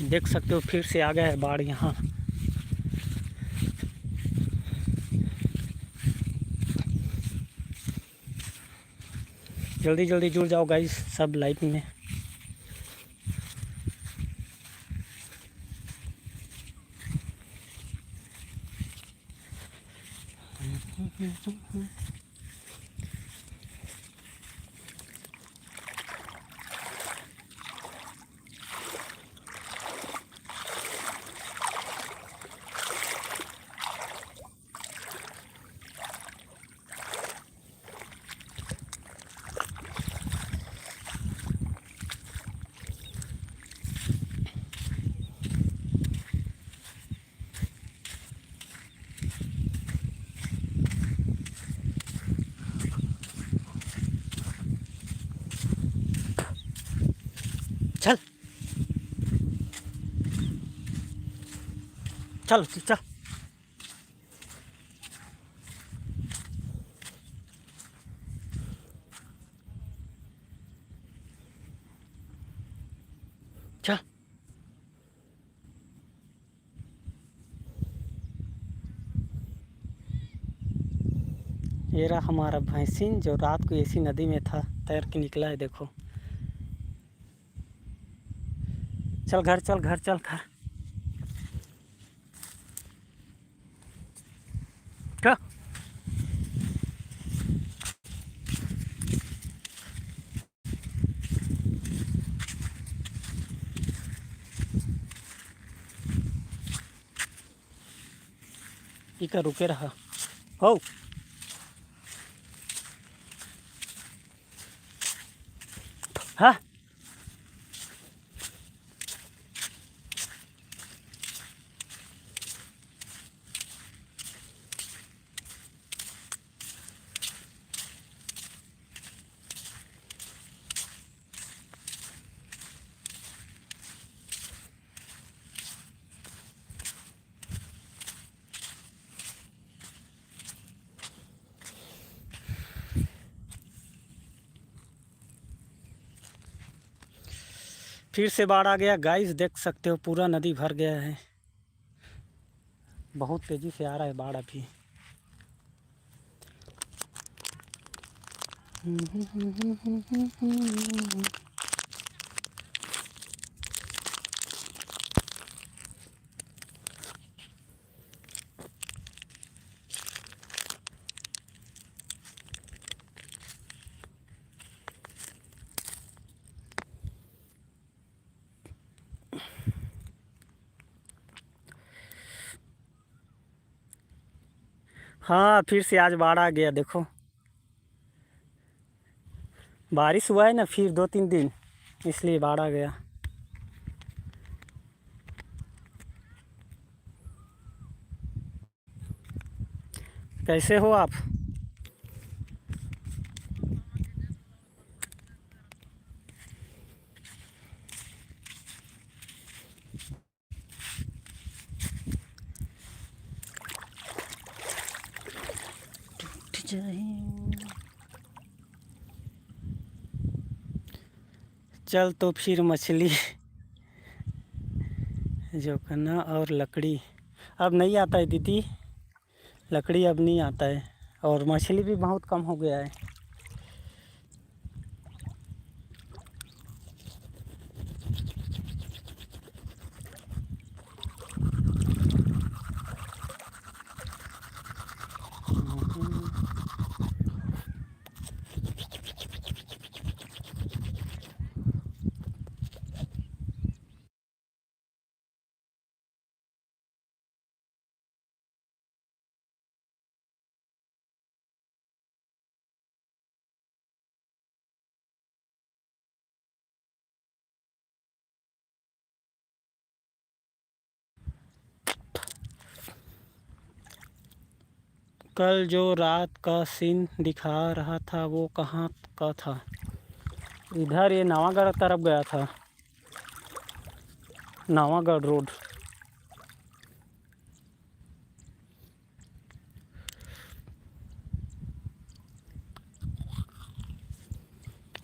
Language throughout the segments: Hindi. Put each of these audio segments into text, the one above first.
देख सकते हो फिर से आ गया है बाढ़ यहाँ। जल्दी जल्दी जुड़ जाओ गाइस सब लाइव में। चल चल चल चल। ये रहा हमारा भैंसिन जो रात को इसी नदी में था, तैर के निकला है देखो। चल घर चल घर चल घर। क्या इका रुके रहा हो। हाँ फिर से बाढ़ आ गया गाइस, देख सकते हो पूरा नदी भर गया है। बहुत तेजी से आ रहा है बाढ़ अभी। हाँ फिर से आज बाढ़ आ गया देखो। बारिश हुआ है ना फिर 2-3 दिन, इसलिए बाढ़ आ गया। कैसे हो आप? चल तो फिर मछली जो करना और लकड़ी अब नहीं आता है दीदी, लकड़ी अब नहीं आता है और मछली भी बहुत कम हो गया है। कल जो रात का सीन दिखा रहा था वो कहाँ का था? इधर ये नवागढ़ तरफ गया था, नवागढ़ रोड।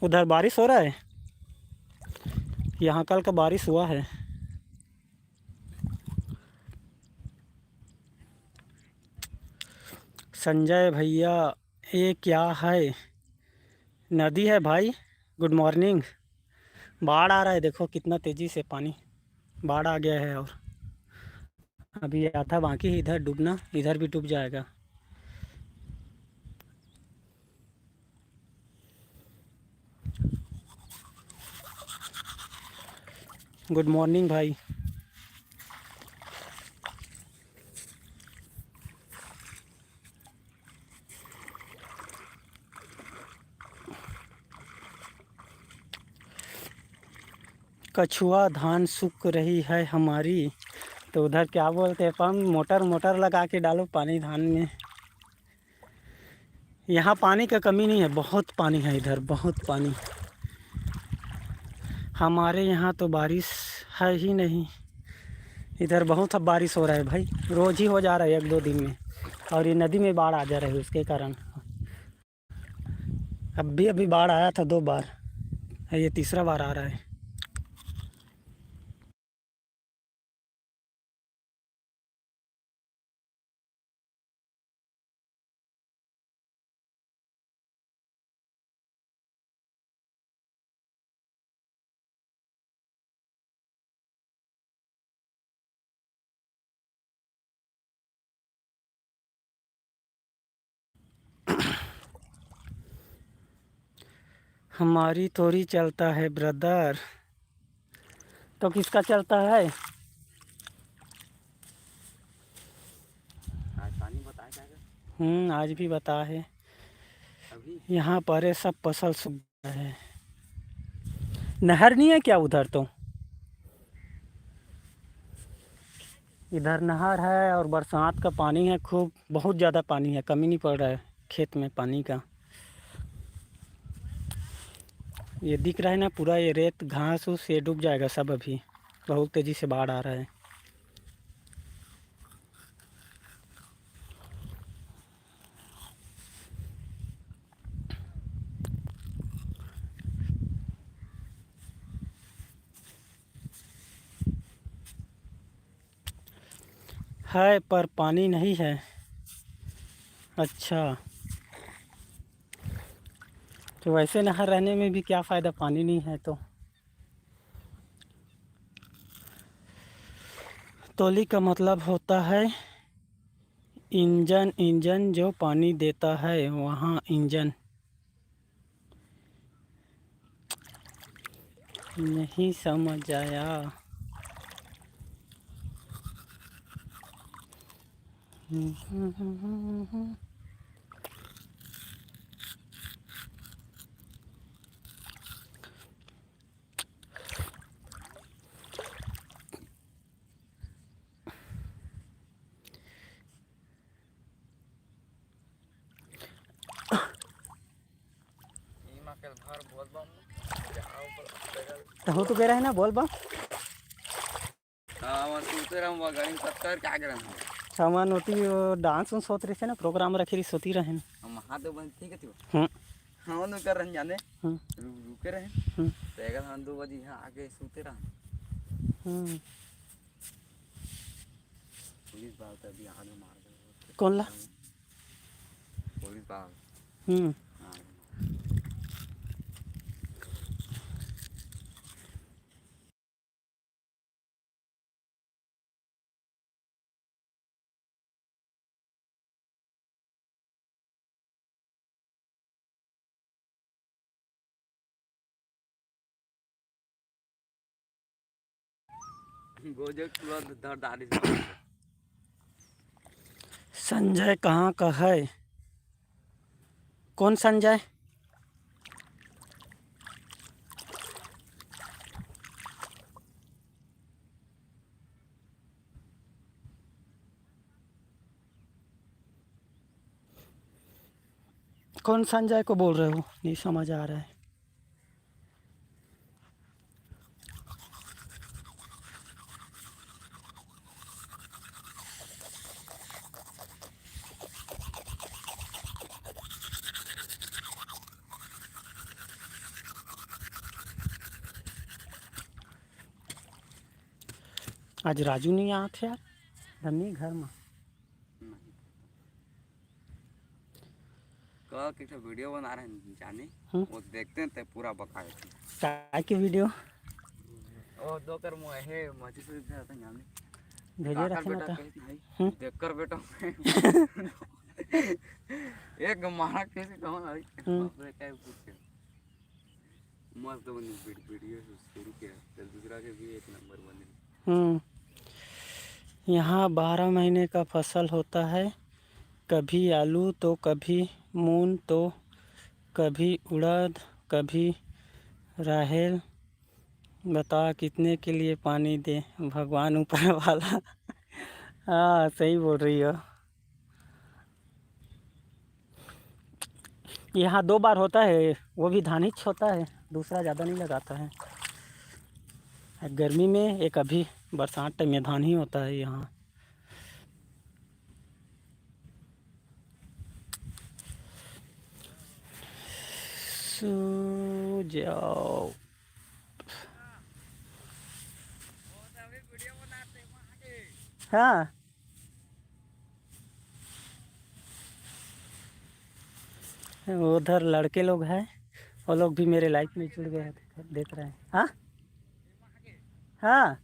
उधर बारिश हो रहा है, यहाँ कल का बारिश हुआ है। संजय भैया, ये क्या है? नदी है भाई। Good morning. बाढ़ आ रहा है, देखो कितना तेज़ी से पानी बाढ़ आ गया है। और अभी आधा बाकी है इधर डूबना, इधर भी डूब जाएगा। गुड मॉर्निंग भाई। कछुआ धान सूख रही है हमारी, तो उधर क्या बोलते हैं, पंप मोटर मोटर लगा के डालो पानी धान में। यहाँ पानी का कमी नहीं है, बहुत पानी है इधर, बहुत पानी। हमारे यहाँ तो बारिश है ही नहीं। इधर बहुत अब बारिश हो रहा है भाई, रोज़ ही हो जा रहा है 1-2 दिन में। और ये नदी में बाढ़ आ जा रही है उसके कारण। अभी बाढ़ आया था 2 बार, ये तीसरा बार आ रहा है। हमारी थोड़ी चलता है ब्रदर, तो किसका चलता है? आज पानी बताया आज भी बता है। अभी यहाँ पर है सब फसल सूख गया है। नहर नहीं है क्या उधर? तो इधर नहर है और बरसात का पानी है खूब, बहुत ज़्यादा पानी है, कमी नहीं पड़ रहा है खेत में पानी का। ये दिख रहा है ना पूरा, ये रेत घास उस ये डूब जाएगा सब अभी, बहुत तेज़ी से बाढ़ आ रहा है। है पर पानी नहीं है। अच्छा, तो वैसे नहर रहने में भी क्या फ़ायदा, पानी नहीं है तो। तौली का मतलब होता है इंजन, इंजन जो पानी देता है वहाँ इंजन। नहीं समझ आया। घर बोल बम जाओ पर तो कह रहे हैं ना, बोल बा। हाँ मैं सोच रहा हूँ गाड़ी टक्कर क्या कर रहा हूँ सामान होती डांस उन्स होते रहे ना, प्रोग्राम रखी रही सोती रहे। हम हाथ दो बंद ठीक है तू हम्म हाँ तो कर रहे जाने हम्म रुके रहे हम्म तो अगर हम 2 बजे यहाँ आके सोते रहा हम्म। पुलिस बात अभी आगे मार दे कौन ला? पुलिस बात हम्म। हाँ गोजक पूरा धर डाली संजय कहाँ का है? कौन संजय? कौन संजय को बोल रहे हो? नहीं समझ आ रहा है। आज राजू नहीं आया थे यार, धनी घर में। किसी वीडियो बना रहे हैं जाने हम्म। वो देखते हैं तो पूरा बका देते हैं काय की वीडियो ओ दो कर मुँह है मजे से जाता है जाने भेजे काकर रखे ना बेटा था। कहीं नहीं हम्म। देख कर बेटा एक मारा कैसे कहाँ आई हम्म। बाप रे क्या पूछे मस्त बनी वीडियो शुरू किया तो दूसरा के भी एक नंबर बने हम्म। यहाँ 12 महीने का फसल होता है, कभी आलू तो कभी मूंग तो कभी उड़द कभी राहेर। बता कितने के लिए पानी दे भगवान ऊपर वाला। हाँ सही बोल रही हो। यहाँ 2 बार होता है, वो भी धानिच होता है, दूसरा ज़्यादा नहीं लगाता है। एक गर्मी में एक अभी बरसात टाइम में धान ही होता है यहाँ। सो जाओ। हाँ उधर लड़के लोग हैं, वो लोग भी मेरे लाइफ में जुड़ गए हैं, देख रहे हैं। हाँ हाँ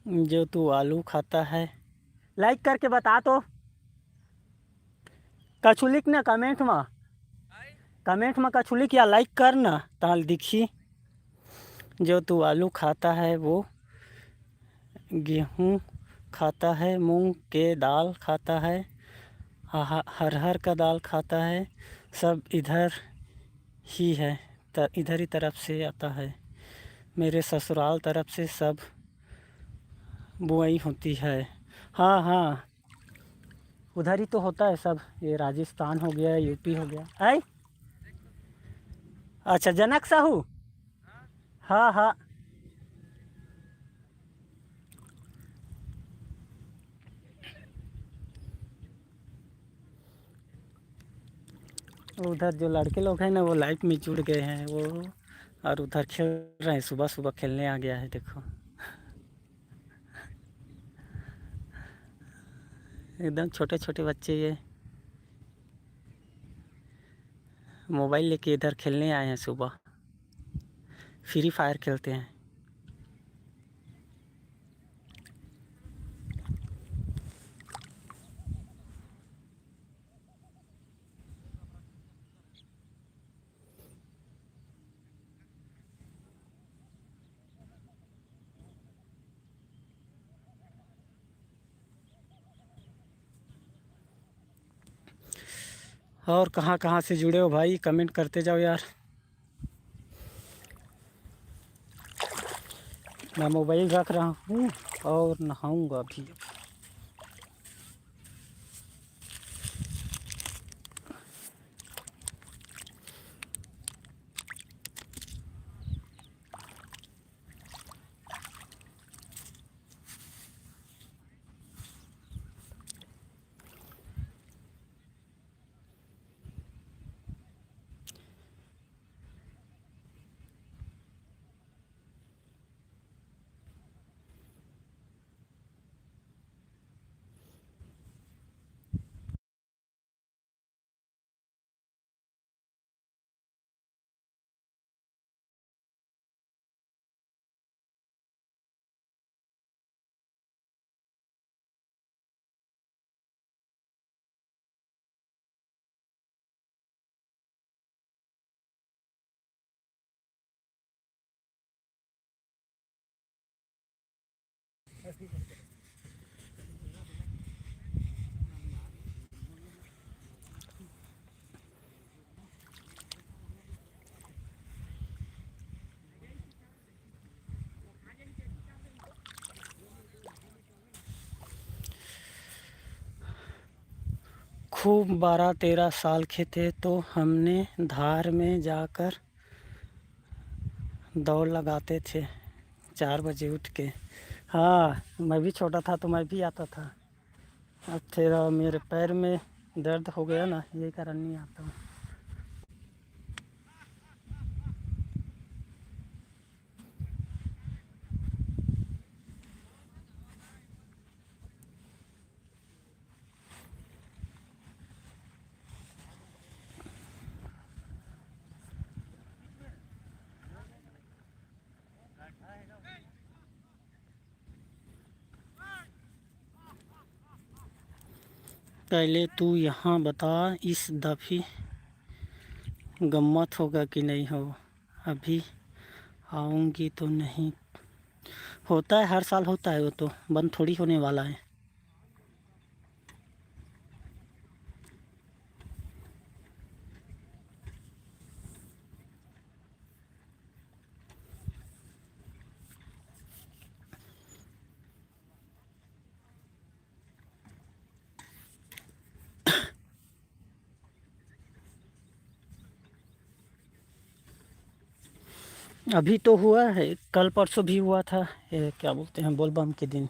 जो तू आलू खाता है लाइक करके बता तो कछु लिख ना कमेंट में कछु लिख या लाइक कर ना ताल दिखी। जो तू आलू खाता है वो गेहूँ खाता है, मूंग के दाल खाता है, हरहर का दाल खाता है, सब इधर ही है, इधर ही तरफ से आता है। मेरे ससुराल तरफ से सब बुआई होती है। हाँ हाँ उधर ही तो होता है सब, ये राजस्थान हो गया, यूपी हो गया है। अच्छा जनक साहू। हाँ हाँ उधर जो लड़के लोग हैं ना वो लाइफ में जुड़ गए हैं वो, और उधर खेल रहे हैं, सुबह सुबह खेलने आ गया है देखो। एकदम छोटे छोटे बच्चे ये मोबाइल लेके इधर खेलने आए हैं, सुबह फ्री फायर खेलते हैं। और कहाँ कहाँ से जुड़े हो भाई, कमेंट करते जाओ यार। मैं मोबाइल रख रहा हूँ और नहाऊंगा अभी। खूब 12-13 साल के थे तो हमने धार में जाकर दौड़ लगाते थे 4 बजे उठ के। हाँ मैं भी छोटा था तो मैं भी आता था। अब तेरा मेरे पैर में दर्द हो गया ना, यही कारण नहीं आता हूँ। पहले तू यहाँ बता, इस दफ़ी गम्मत होगा कि नहीं हो। अभी आऊँगी तो नहीं। होता है, हर साल होता है, वो तो बंद थोड़ी होने वाला है। अभी तो हुआ है, कल परसों भी हुआ था। ये क्या बोलते हैं, बोल बम के दिन।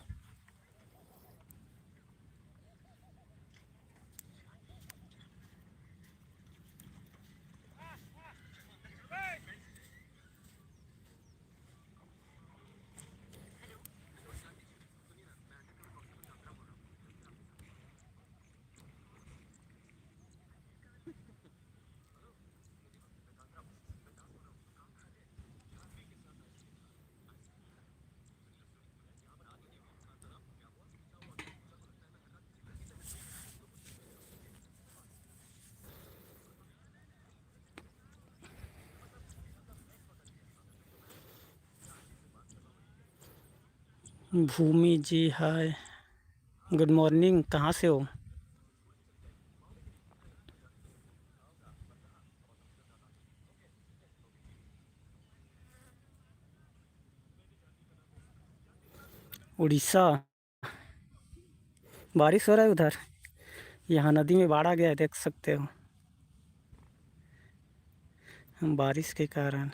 भूमि जी हाय, गुड मॉर्निंग। कहाँ से हो? उड़ीसा। बारिश हो रहा है उधर? यहाँ नदी में बाढ़ आ गया है, देख सकते हो, बारिश के कारण।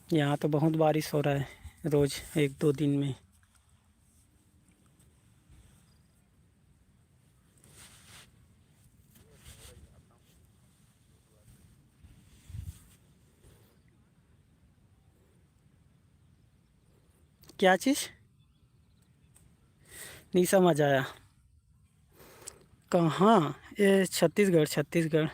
यहाँ तो बहुत बारिश हो रहा है रोज़, एक दो दिन में। क्या चीज़? नहीं समझ आया। कहाँ? ये छत्तीसगढ़, छत्तीसगढ़।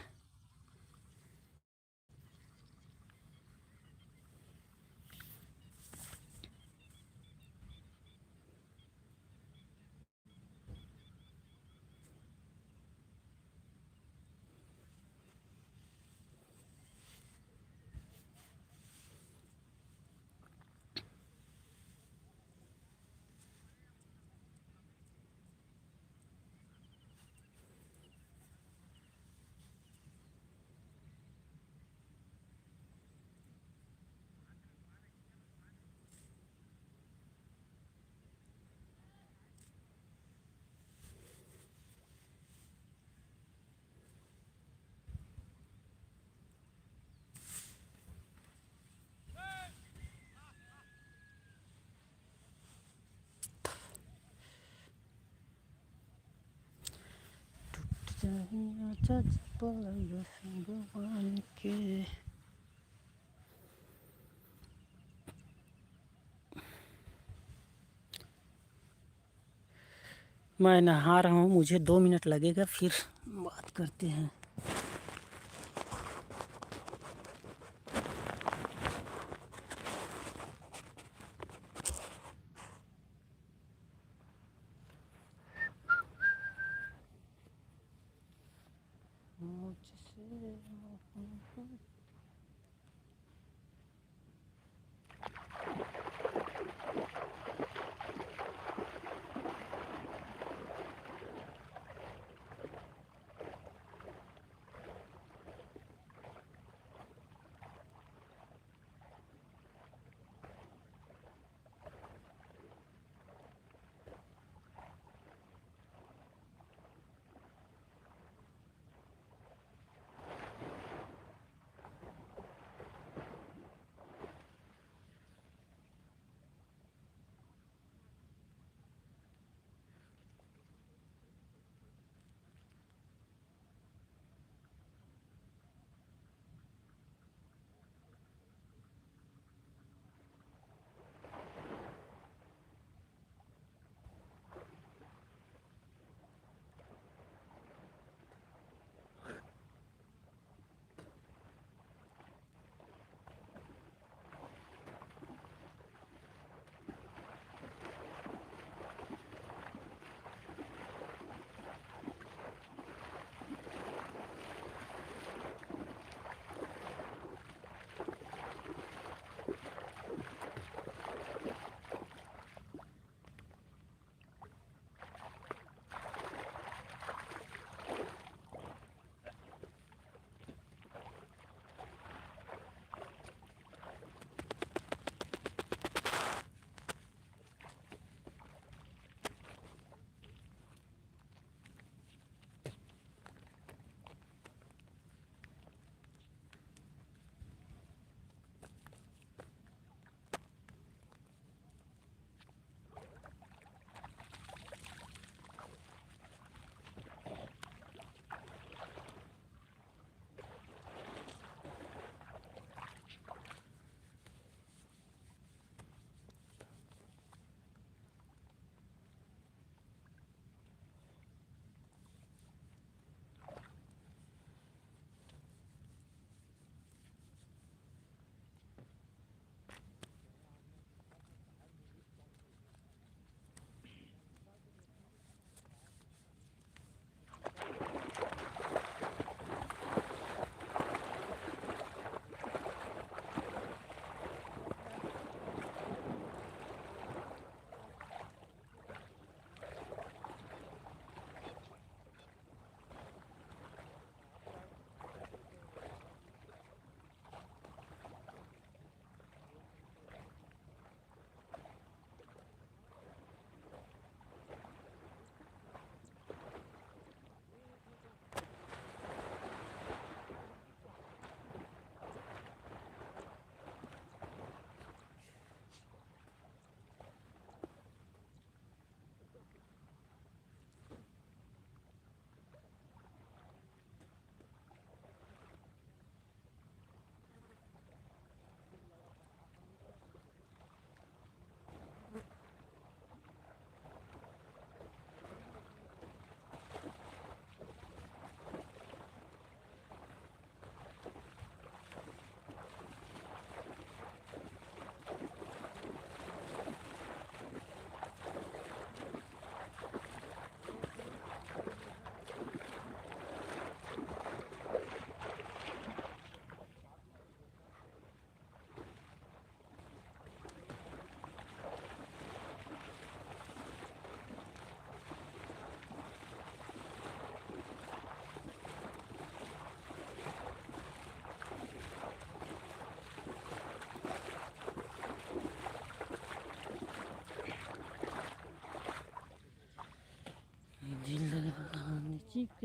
भगवान के। मैं नहा रहा हूँ, मुझे 2 मिनट लगेगा, फिर बात करते हैं।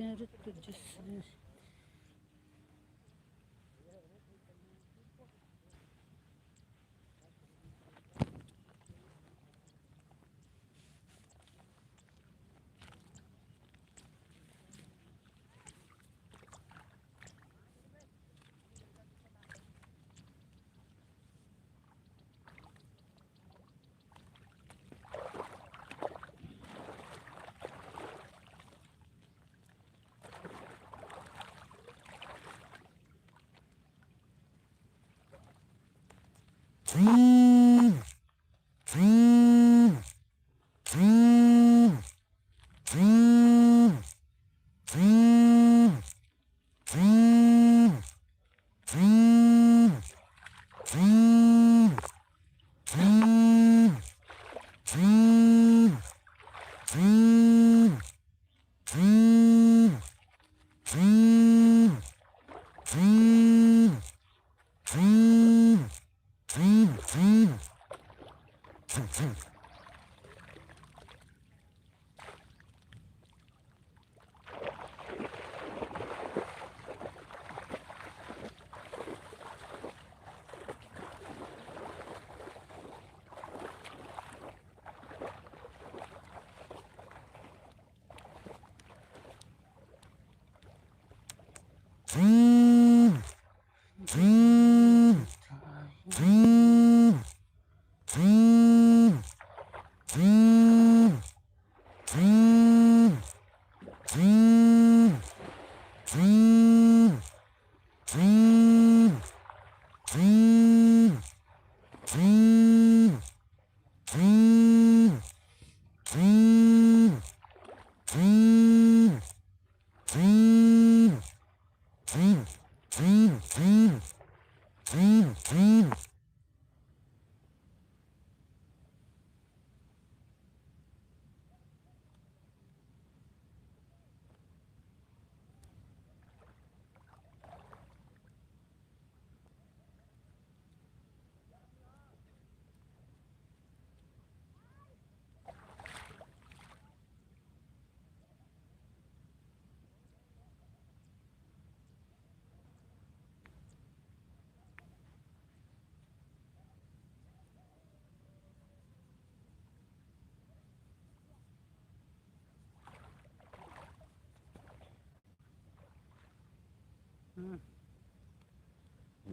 प्यार तुझसे।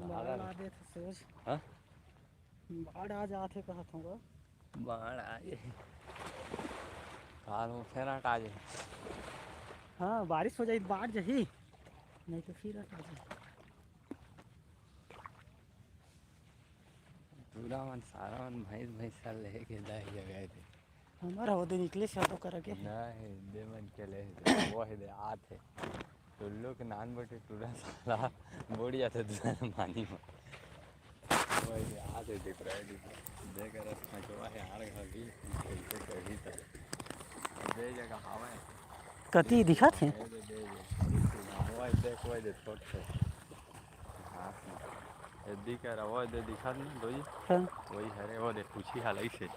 बाढ़ आ दे तो सोच। हाँ बाढ़ आ जाते कहत हूँ। बाढ़ आए काल में फिर हटा जाए। हाँ बारिश हो जाए तो बाढ़ जही, नहीं तो फिर हटा जाए। पूरा मन सारा मन भैंस भैंसा लेके जाए गए थे। हमारा वो दिन निकले से तो करके नहीं दे मन के ले वो है दे आते टुल्लू के नान बटे टूरा साला बोड़ जाते दूसरे पानी में वही आते देख रहे देख रहा था है हार घर भी कैसे कही था दे जगह हवा है कति दिखत है। वही देख वही दे छोट से हाँ दिख रहा वो दे दिखा नहीं दोई हाँ वही हरे वो दे पूछी हाल से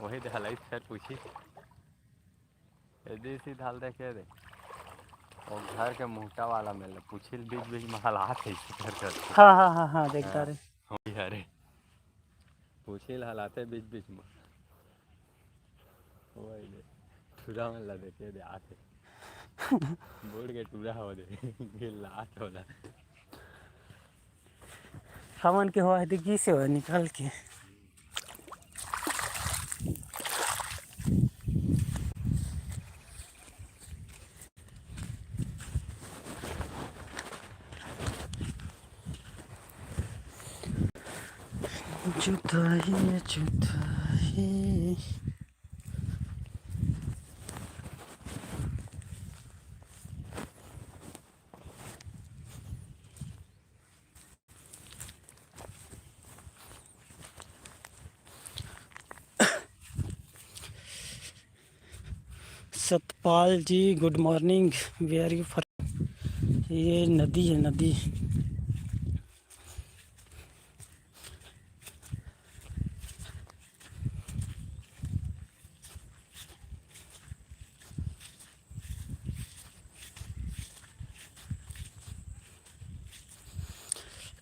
वही दे हाल से पूछी देसी धाल देखे दे और घर के मुहटा वाला मिल पूछिल बीच बीच में हालात है कर कर हाँ हाँ हाँ हाँ देखता रहे। वही हरे पूछिल हालाते बीच बीच में वही दे टूरा में ला देखे दे आते बोर्ड के टूरा हो दे लात होला हमन के हुआ है दिग्गी से हुआ निकाल के। जुदाई जुदाई Satpal ji good morning. Where you for. ये नदी है नदी।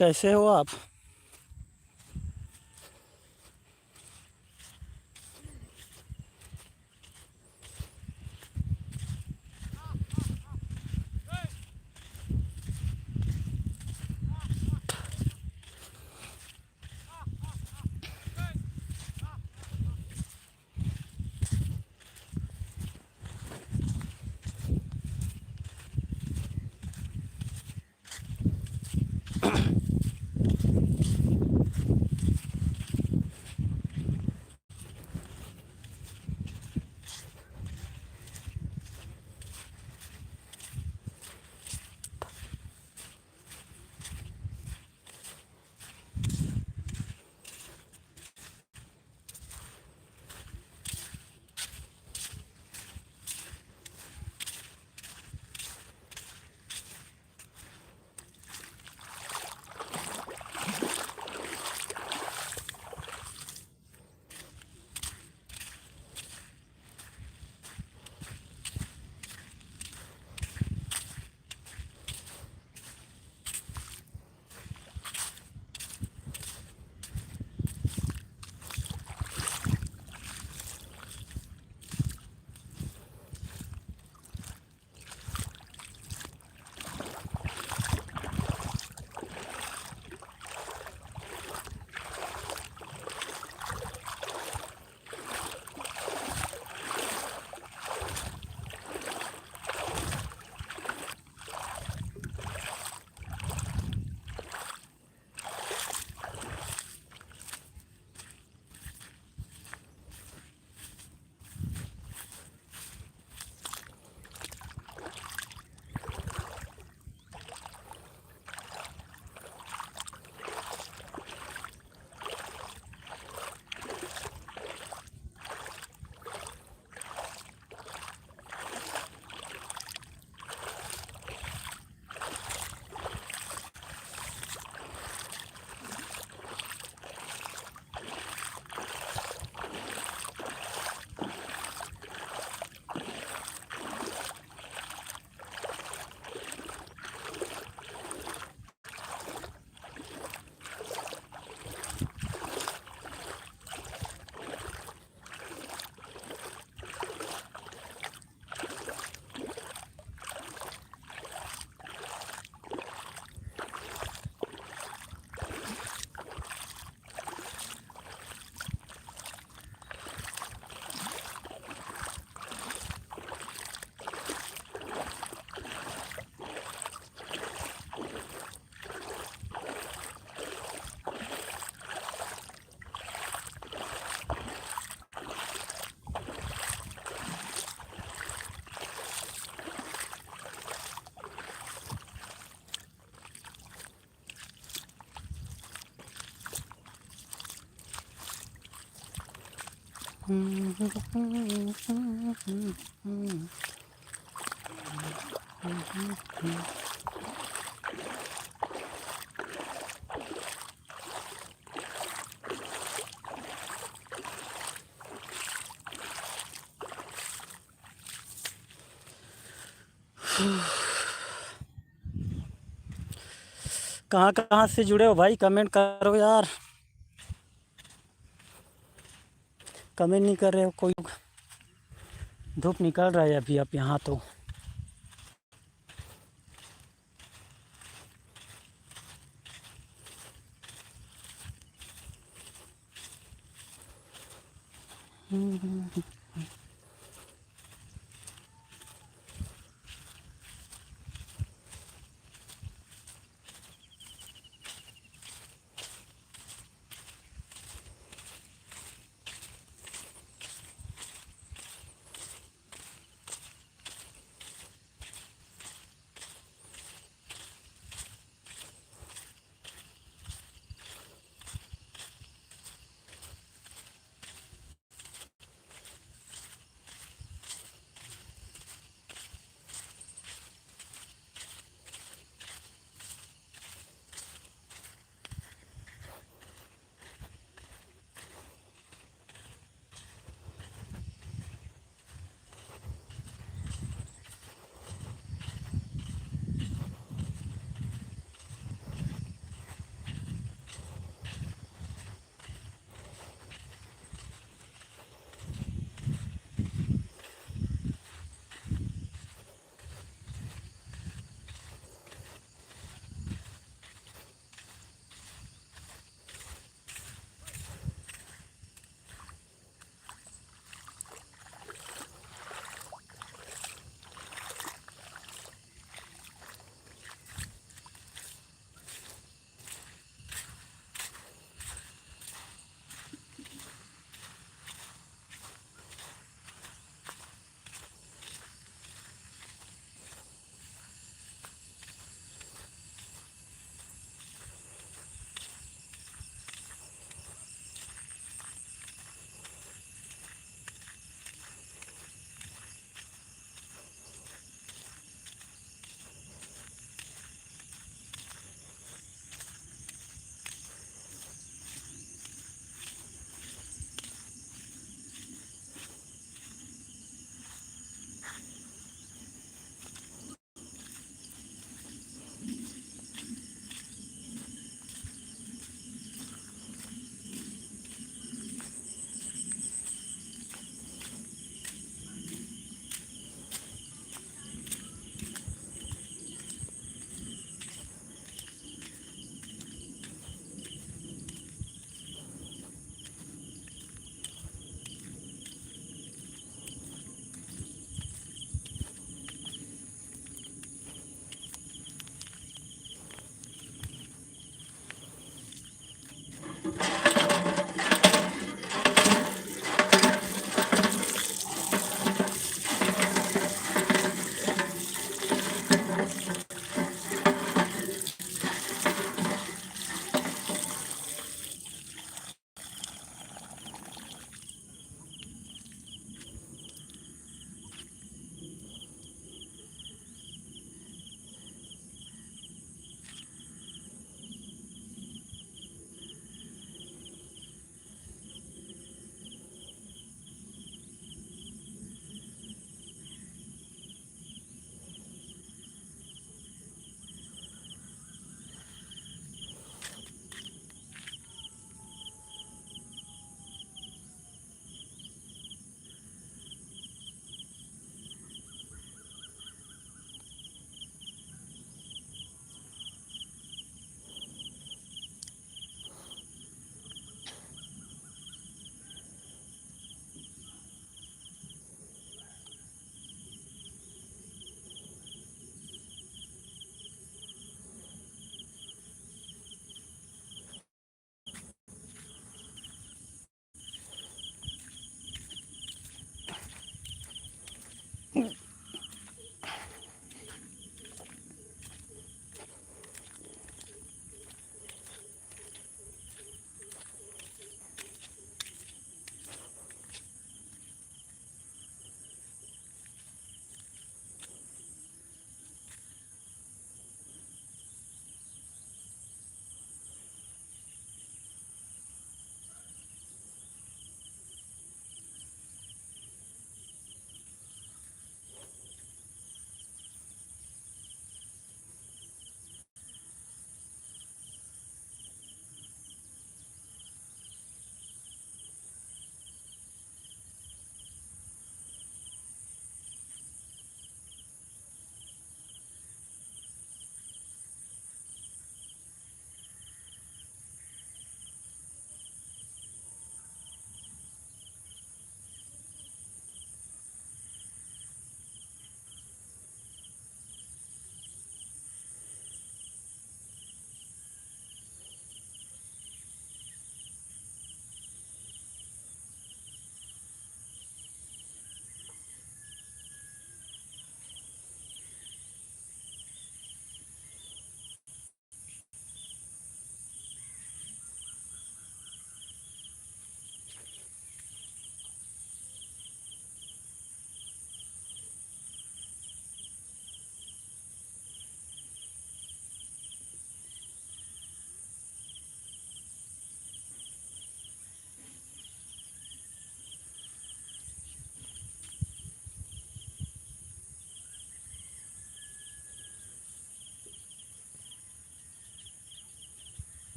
कैसे हो आप? कहाँ कहाँ से जुड़े हो भाई? कमेंट करो यार। कमेंट नहीं कर रहे हो कोई लोग। धूप निकल रहा है अभी अब यहाँ तो।